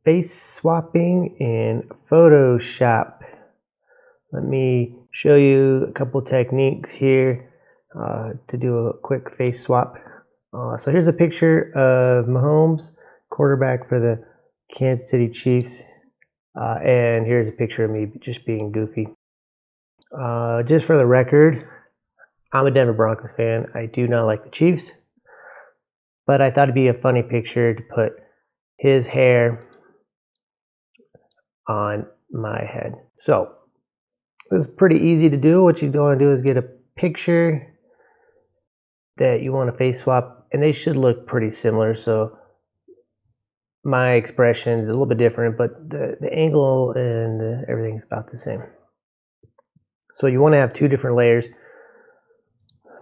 face swapping in Photoshop. Let me show you a couple techniques here to do a quick face swap. So here's a picture of Mahomes, quarterback for the Kansas City Chiefs, and here's a picture of me just being goofy. Just for the record, I'm a Denver Broncos fan. I do not like the Chiefs, but I thought it'd be a funny picture to put his hair on my head. So this is pretty easy to do. What you want to do is get a picture that you want to face swap, and they should look pretty similar. So my expression is a little bit different, but the angle and everything's about the same. So you want to have two different layers.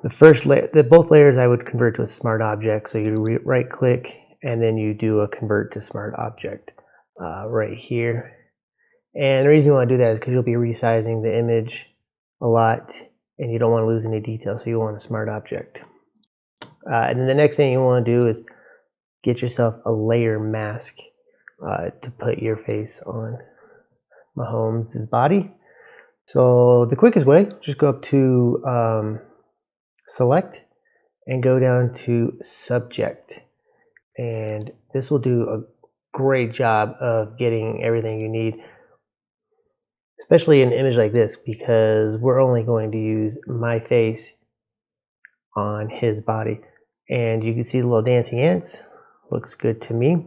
The first layer, both layers I would convert to a smart object. So you right click and then you do a convert to smart object right here. And the reason you want to do that is because you'll be resizing the image a lot and you don't want to lose any detail, so you want a smart object. And then the next thing you want to do is get yourself a layer mask to put your face on Mahomes' body. So the quickest way, just go up to select and go down to subject. And this will do a great job of getting everything you need, especially in an image like this, because we're only going to use my face on his body. And you can see the little dancing ants. Looks good to me.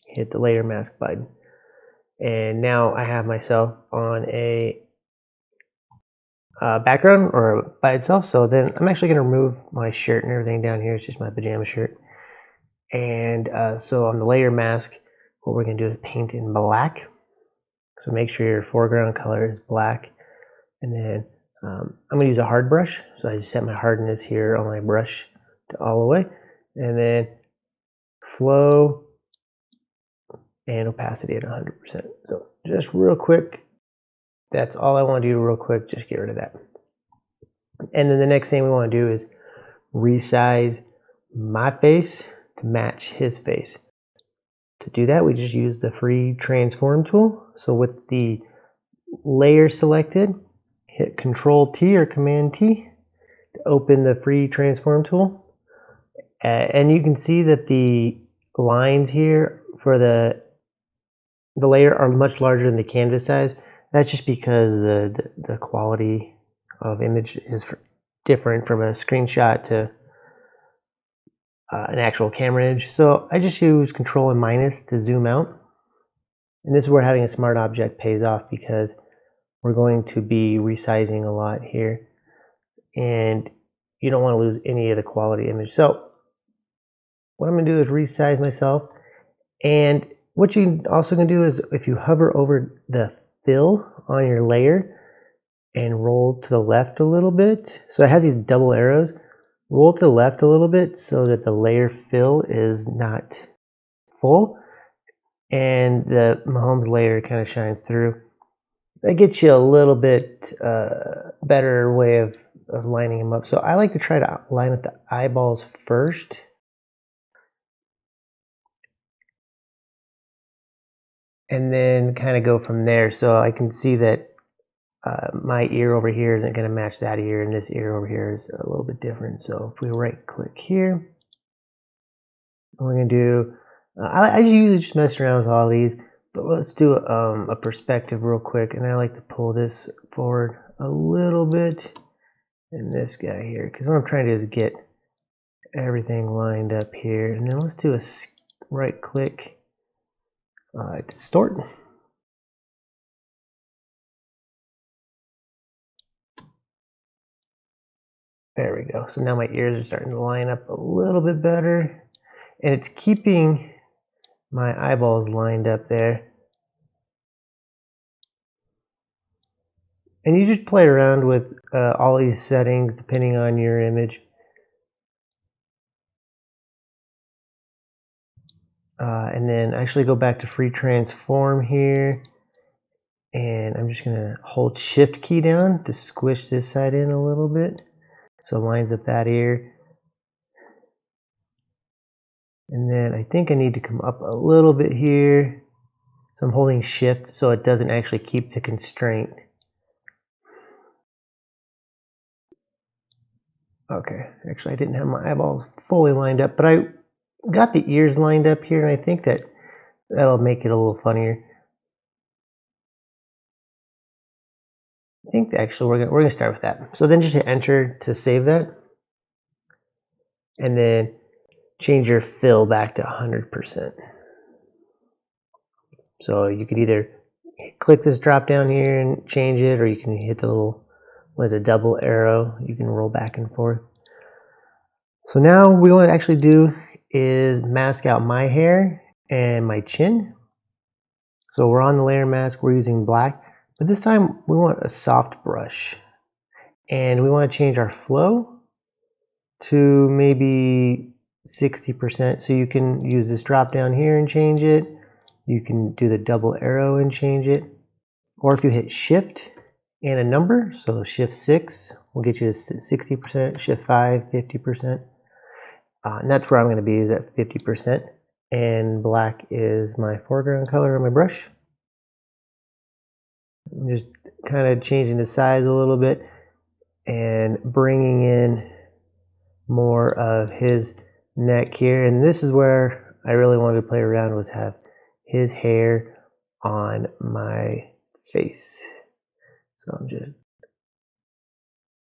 Hit the layer mask button. And now I have myself on a background or by itself. So then I'm actually going to remove my shirt and everything down here. It's just my pajama shirt. And so on the layer mask, what we're going to do is paint in black. So make sure your foreground color is black. And then I'm going to use a hard brush. So I just set my hardness here on my brush to all the way. And then flow and opacity at 100%. So just real quick, that's all I want to do real quick. Just get rid of that. And then the next thing we want to do is resize my face to match his face. To do that, we just use the free transform tool. So with the layer selected, hit Control T or Command T to open the free transform tool. And you can see that the lines here for the layer are much larger than the canvas size. That's just because the quality of image is different from a screenshot to an actual camera image. So I just use Control and minus to zoom out. And this is where having a smart object pays off, because we're going to be resizing a lot here. And you don't want to lose any of the quality image. So what I'm going to do is resize myself. And what you also can do is if you hover over the fill on your layer and roll to the left a little bit. So it has these double arrows. Roll to the left a little bit so that the layer fill is not full and the Mahomes layer kind of shines through. That gets you a little bit better way of lining them up. So I like to try to line up the eyeballs first. And then kind of go from there. So I can see that my ear over here isn't going to match that ear, and this ear over here is a little bit different. So if we right click here, we're going to do, I usually just mess around with all these, but let's do a perspective real quick. And I like to pull this forward a little bit, and this guy here, because what I'm trying to do is get everything lined up here. And then let's do a right click, distort. There we go. So now my ears are starting to line up a little bit better, and it's keeping my eyeballs lined up there. And you just play around with all these settings depending on your image. And then actually go back to free transform here. And I'm just going to hold shift key down to squish this side in a little bit. So it lines up that ear. And then I think I need to come up a little bit here So I'm holding shift so it doesn't actually keep the constraint. Okay, actually I didn't have my eyeballs fully lined up, but I got the ears lined up here, and I think that'll make it a little funnier. I think actually we're gonna start with that. So then just hit enter to save that, and then change your fill back to 100%. So you could either click this drop down here and change it, or you can hit the little, what is it, double arrow. You can roll back and forth. So now what we want to actually do is mask out my hair and my chin. So we're on the layer mask, we're using black, but this time we want a soft brush. And we want to change our flow to maybe 60%. So you can use this drop down here and change it. You can do the double arrow and change it. Or if you hit shift and a number, so shift 6 will get you to 60%, shift 5, 50%. And that's where I'm going to be, is at 50%. And black is my foreground color on my brush. I'm just kind of changing the size a little bit and bringing in more of his neck here. And this is where I really wanted to play around, was have his hair on my face. So I'm just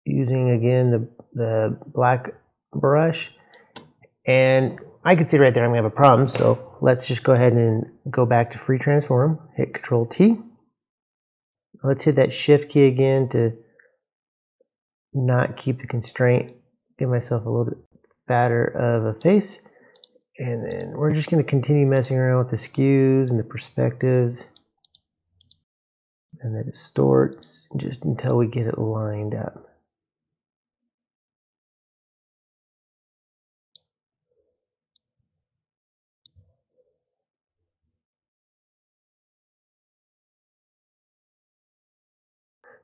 using again the black brush, and I can see right there I'm gonna have a problem. So let's just go ahead and go back to free transform, hit Control T. Let's hit that shift key again to not keep the constraint, give myself a little bit fatter of a face. And then we're just going to continue messing around with the skews and the perspectives and the distorts just until we get it lined up.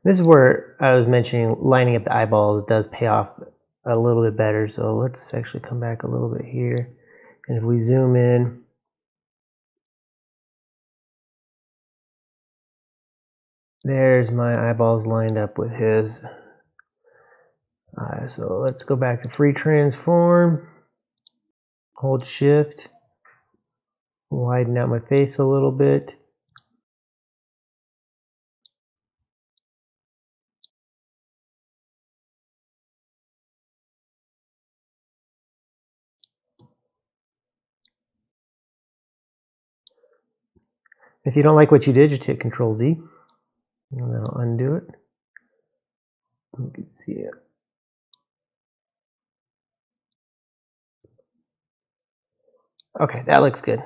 This is where I was mentioning lining up the eyeballs does pay off a little bit better. So let's actually come back a little bit here. And if we zoom in, there's my eyeballs lined up with his. So let's go back to free transform, hold shift, widen out my face a little bit. If you don't like what you did, just hit Control Z, and that'll undo it. You can see it. Okay, that looks good.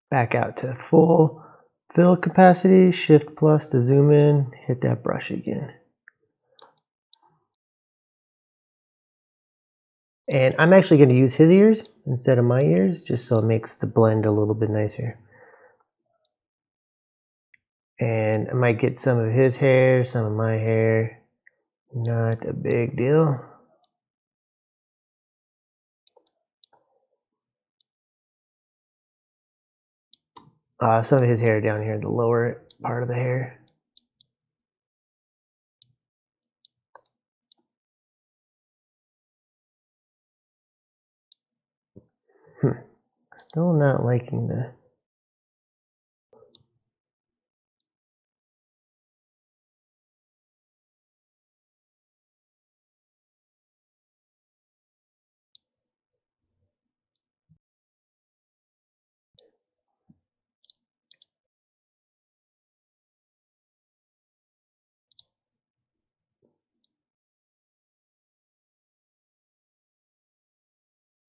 Back out to full fill capacity, shift plus to zoom in, hit that brush again. And I'm actually going to use his ears instead of my ears, just so it makes the blend a little bit nicer. And I might get some of his hair, some of my hair. Not a big deal. Some of his hair down here, the lower part of the hair. Still not liking the...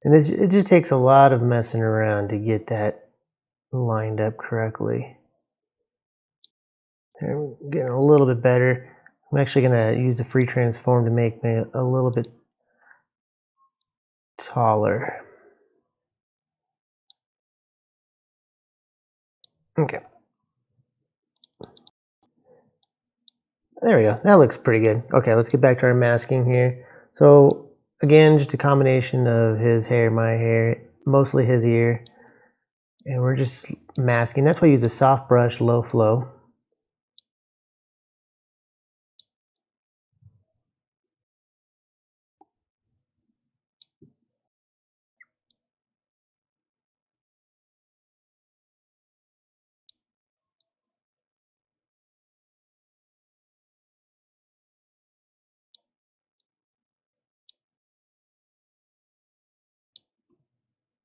And this, it just takes a lot of messing around to get that lined up correctly. They're getting a little bit better. I'm actually going to use the free transform to make me a little bit taller. Okay. There we go. That looks pretty good. Okay, let's get back to our masking here. So again, just a combination of his hair, my hair, mostly his ear. And we're just masking. That's why I use a soft brush, low flow.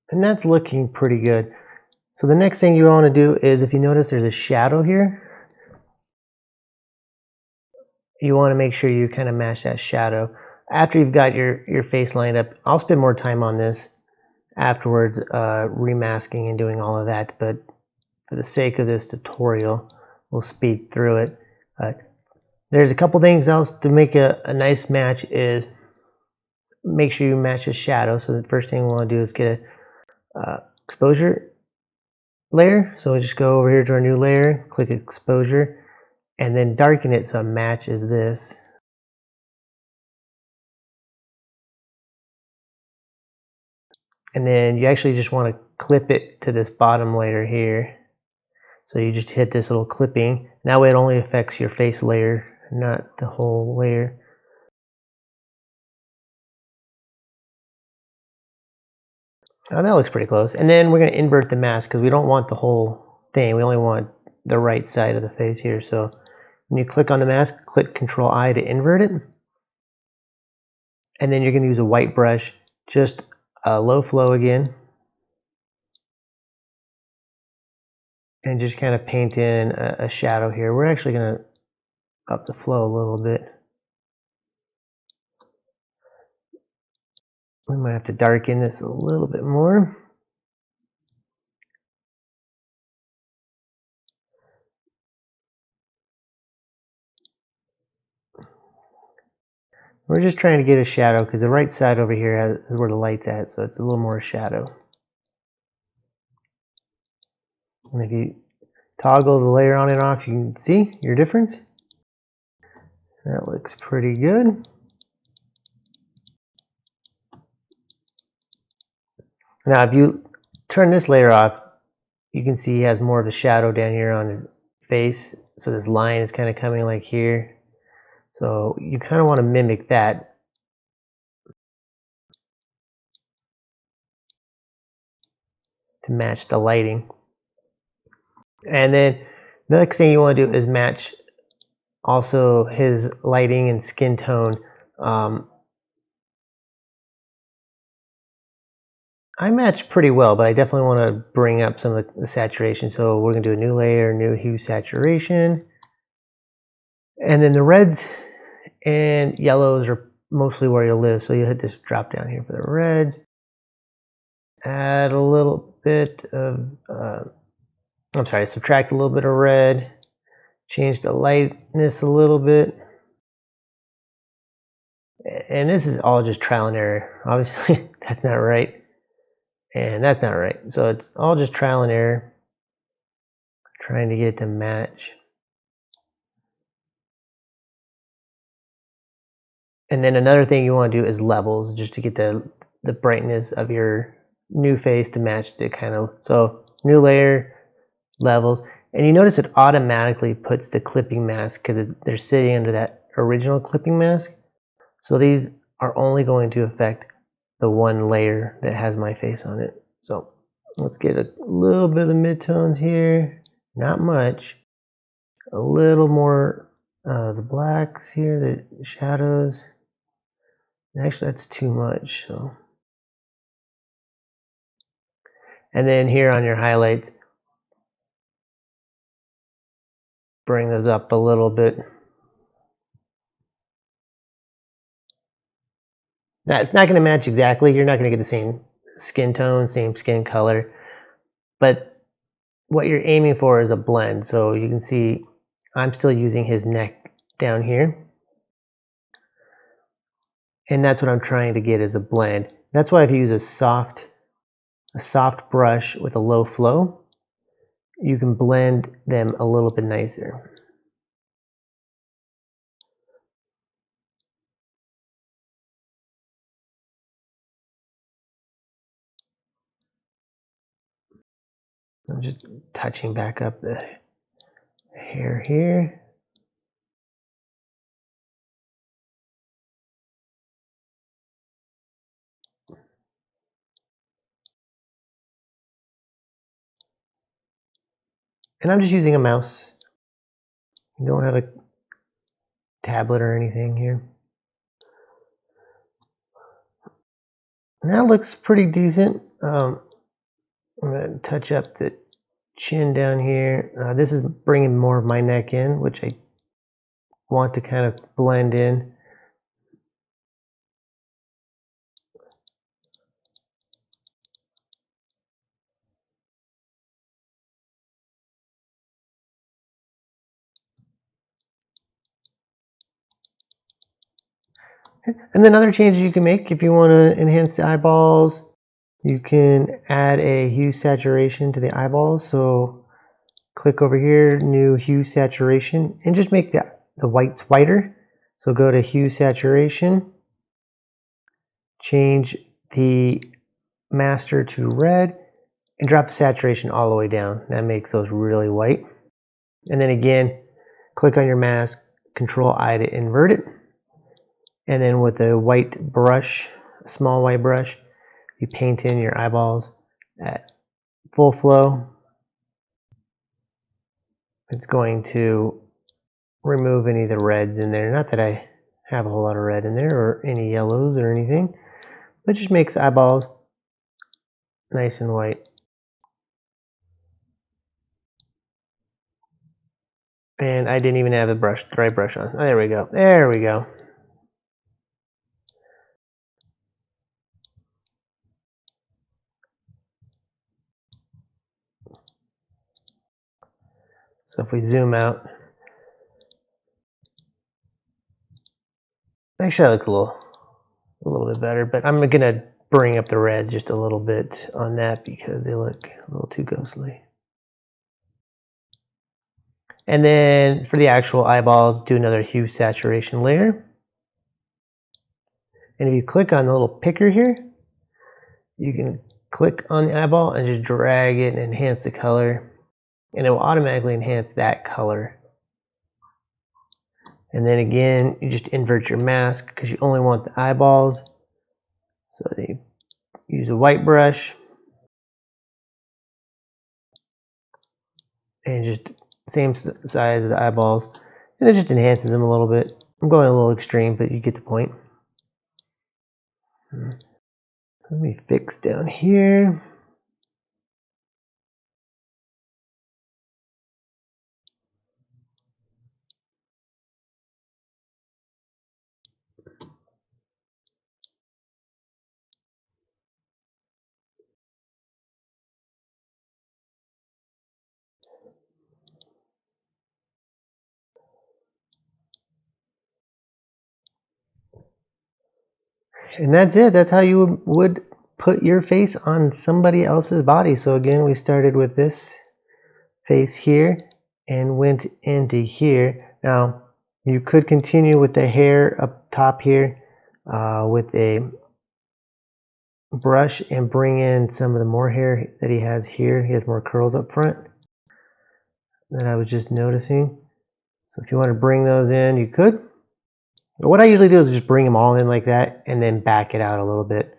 And that's looking pretty good. So the next thing you want to do is, if you notice there's a shadow here, you want to make sure you kind of match that shadow. After you've got your face lined up, I'll spend more time on this afterwards, remasking and doing all of that, but for the sake of this tutorial, we'll speed through it. There's a couple things else to make a nice match is make sure you match the shadow. So the first thing we want to do is get a exposure layer. So we just go over here to our new layer, click exposure, and then darken it so it matches this. And then you actually just want to clip it to this bottom layer here. So you just hit this little clipping. That way it only affects your face layer, not the whole layer. Oh, that looks pretty close. And then we're going to invert the mask because we don't want the whole thing. We only want the right side of the face here. So when you click on the mask, click Control I to invert it. And then you're going to use a white brush, just a low flow again. And just kind of paint in a shadow here. We're actually going to up the flow a little bit. We might have to darken this a little bit more. We're just trying to get a shadow because the right side over here is where the light's at, so it's a little more shadow. And if you toggle the layer on and off, you can see your difference. That looks pretty good. Now, if you turn this layer off, you can see he has more of a shadow down here on his face. So this line is kind of coming like here. So you kind of want to mimic that. To match the lighting. And then the next thing you want to do is match also his lighting and skin tone. I match pretty well, but I definitely want to bring up some of the saturation. So we're going to do a new layer, new hue saturation. And then the reds and yellows are mostly where you'll live. So you hit this drop down here for the reds. Add a little bit of, subtract a little bit of red. Change the lightness a little bit. And this is all just trial and error. Obviously, that's not right. And that's not right. So it's all just trial and error. Trying to get it to match. And then another thing you want to do is levels, just to get the brightness of your new face to match the kind of, so new layer, levels. And you notice it automatically puts the clipping mask because they're sitting under that original clipping mask. So these are only going to affect the one layer that has my face on it. So let's get a little bit of the midtones here, not much. A little more the blacks here, the shadows. Actually, that's too much. So, and then here on your highlights, bring those up a little bit. Now, it's not going to match exactly. You're not going to get the same skin tone, same skin color, but what you're aiming for is a blend. So you can see I'm still using his neck down here. And that's what I'm trying to get is a blend. That's why if you use a soft brush with a low flow, you can blend them a little bit nicer. I'm just touching back up the hair here. And I'm just using a mouse. I don't have a tablet or anything here. And that looks pretty decent. I'm going to touch up the chin down here. This is bringing more of my neck in, which I want to kind of blend in. And then other changes you can make if you want to enhance the eyeballs. You can add a hue saturation to the eyeballs. So click over here, new hue saturation, and just make the whites whiter. So go to hue saturation, change the master to red, and drop the saturation all the way down. That makes those really white. And then again, click on your mask, Control I to invert it. And then with a white brush, a small white brush, you paint in your eyeballs at full flow. It's going to remove any of the reds in there. Not that I have a whole lot of red in there or any yellows or anything, but just makes the eyeballs nice and white. And I didn't even have the right brush on. Oh, there we go. There we go. So if we zoom out, actually that looks a little bit better, but I'm gonna bring up the reds just a little bit on that because they look a little too ghostly. And then for the actual eyeballs, do another hue saturation layer. And if you click on the little picker here, you can click on the eyeball and just drag it and enhance the color. And it will automatically enhance that color. And then again, you just invert your mask because you only want the eyeballs. So you use a white brush and just same size of the eyeballs. And it just enhances them a little bit. I'm going a little extreme, but you get the point. Let me fix down here. And that's it. That's how you would put your face on somebody else's body. So again, we started with this face here and went into here. Now, you could continue with the hair up top here with a brush and bring in some of the more hair that he has here. He has more curls up front that I was just noticing. So if you want to bring those in, you could. But what I usually do is just bring them all in like that and then back it out a little bit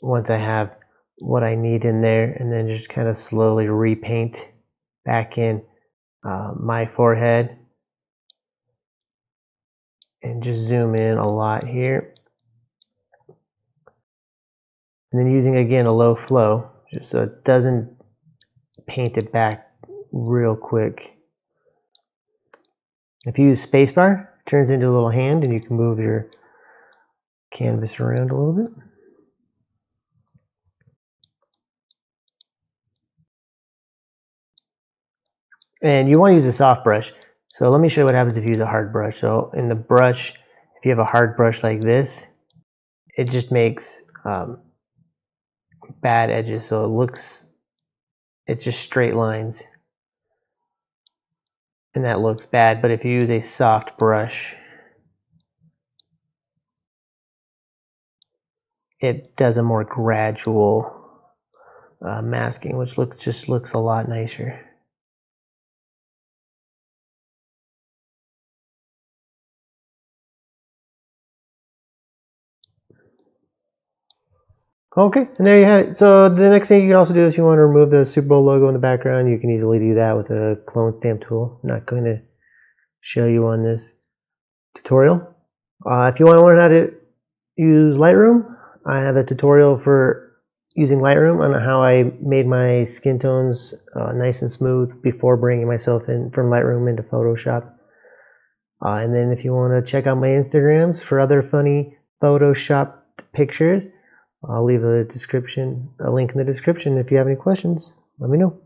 once I have what I need in there, and then just kind of slowly repaint back in my forehead and just zoom in a lot here. And then using again a low flow just so it doesn't paint it back real quick. If you use spacebar, it turns into a little hand and you can move your canvas around a little bit. And you want to use a soft brush. So let me show you what happens if you use a hard brush. So in the brush, if you have a hard brush like this, it just makes bad edges. So it's just straight lines. And that looks bad. But if you use a soft brush, it does a more gradual masking, which just looks a lot nicer. Okay, and there you have it. So the next thing you can also do is you want to remove the Super Bowl logo in the background. You can easily do that with a clone stamp tool. I'm not going to show you on this tutorial. If you want to learn how to use Lightroom, I have a tutorial for using Lightroom on how I made my skin tones nice and smooth before bringing myself in from Lightroom into Photoshop. And then if you want to check out my Instagrams for other funny Photoshop pictures, I'll leave a link in the description. If you have any questions, let me know.